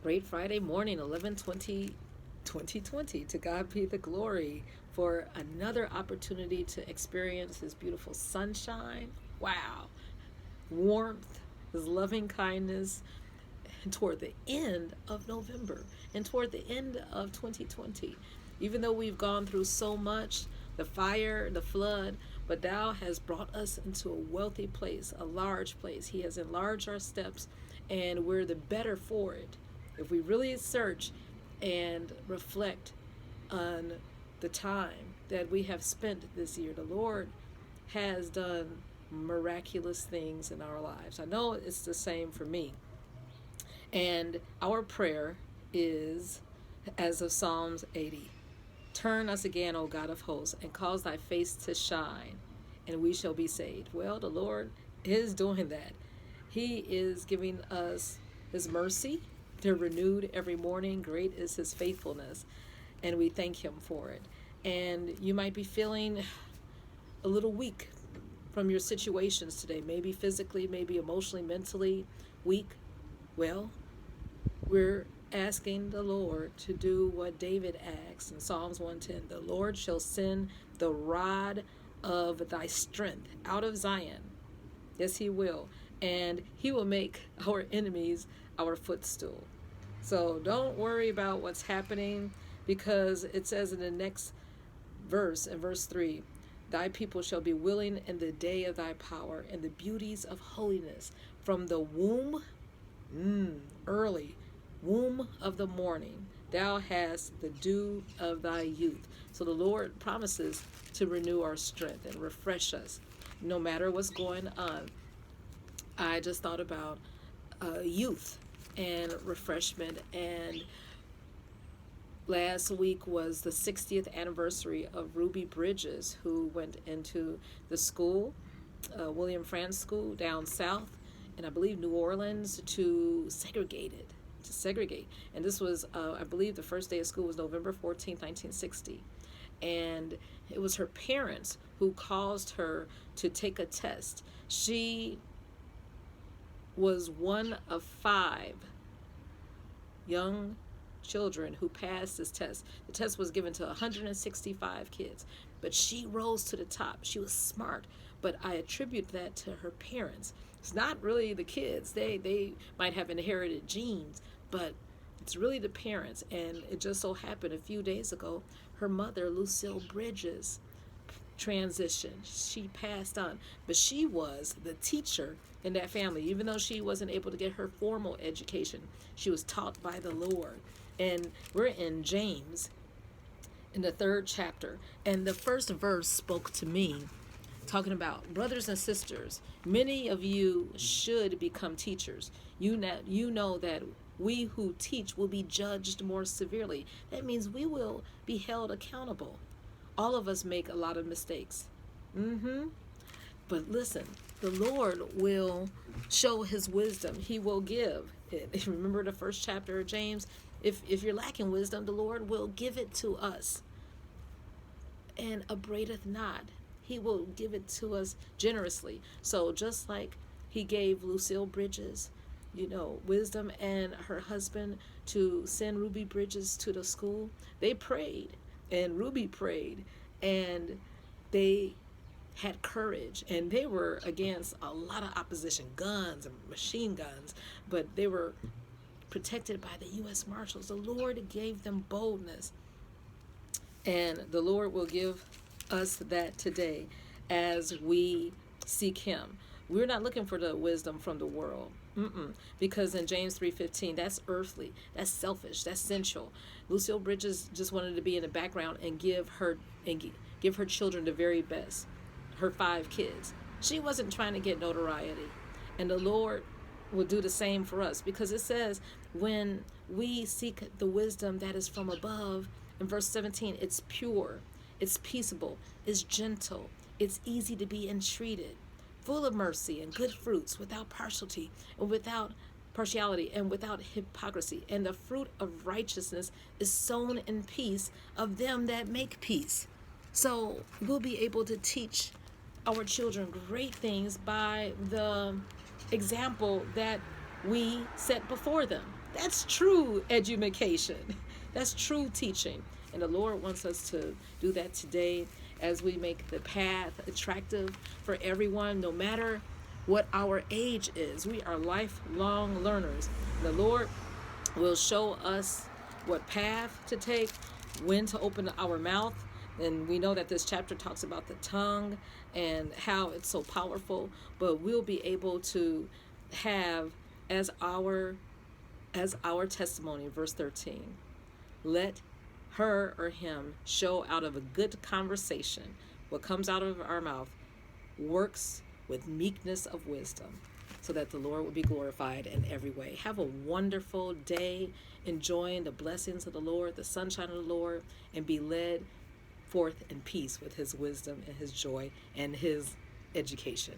Great Friday morning, 11/20/2020. To God be the glory for another opportunity to experience His beautiful sunshine. Wow. Warmth, His loving kindness toward the end of November and toward the end of 2020. Even though we've gone through so much, the fire, the flood, but Thou has brought us into a wealthy place, a large place. He has enlarged our steps, and we're the better for it. If we really search and reflect on the time that we have spent this year, the Lord has done miraculous things in our lives. I know it's the same for me. And our prayer is, as of Psalms 80, turn us again, O God of hosts, and cause thy face to shine, and we shall be saved. Well, the Lord is doing that. He is giving us His mercy. They're renewed every morning. Great is His faithfulness, and we thank Him for it. And you might be feeling a little weak from your situations today, maybe physically, maybe emotionally, mentally weak. Well, we're asking the Lord to do what David asks in Psalms 110. The Lord shall send the rod of thy strength out of Zion. Yes, He will. And He will make our enemies our footstool. So don't worry about what's happening, because it says in the next verse, in verse 3, thy people shall be willing in the day of thy power and the beauties of holiness. From the womb, early, womb of the morning, thou hast the dew of thy youth. So the Lord promises to renew our strength and refresh us no matter what's going on. I just thought about youth and refreshment, and last week was the 60th anniversary of Ruby Bridges, who went into the school, William Frantz School down south, and I believe New Orleans, to segregate. And this was, I believe the first day of school was November 14th, 1960. And it was her parents who caused her to take a test. She was one of 5 young children who passed this test. The test was given to 165 kids, but she rose to the top. She was smart, but I attribute that to her parents. It's not really the kids. They might have inherited genes, but it's really the parents. And it just so happened a few days ago, her mother, Lucille Bridges, transitioned. She passed on, but she was the teacher in that family. Even though she wasn't able to get her formal education, she was taught by the Lord. And we're in James, in the 3rd chapter, and the first verse spoke to me, talking about brothers and sisters. Many of you should become teachers. You know that we who teach will be judged more severely. That means we will be held accountable. All of us make a lot of mistakes. But listen, the Lord will show His wisdom. He will give it. Remember the first chapter of James? If you're lacking wisdom, the Lord will give it to us. And upbraideth not. He will give it to us generously. So just like He gave Lucille Bridges, wisdom, and her husband to send Ruby Bridges to the school, they prayed, and Ruby prayed, and they had courage, and they were against a lot of opposition, guns and machine guns, but they were protected by the U.S. Marshals. The Lord gave them boldness, and the Lord will give us that today as we seek Him. We're not looking for the wisdom from the world, because in James 3:15, that's earthly, that's selfish, that's sensual. Lucille Bridges just wanted to be in the background and give her children the very best, her 5 kids. She wasn't trying to get notoriety, and the Lord will do the same for us, because it says when we seek the wisdom that is from above, in verse 17, it's pure, it's peaceable, it's gentle, it's easy to be entreated, full of mercy and good fruits, without partiality and without hypocrisy. And the fruit of righteousness is sown in peace of them that make peace. So we'll be able to teach our children great things by the example that we set before them. That's true education. That's true teaching. And the Lord wants us to do that today as we make the path attractive for everyone, no matter what our age is. We are lifelong learners. The Lord will show us what path to take, when to open our mouth. And we know that this chapter talks about the tongue and how it's so powerful, but we'll be able to have as our testimony, verse 13, let her or him show out of a good conversation what comes out of our mouth works with meekness of wisdom, so that the Lord will be glorified in every way. Have a wonderful day, enjoying the blessings of the Lord, the sunshine of the Lord, and be led forth in peace with his wisdom and his joy and his education.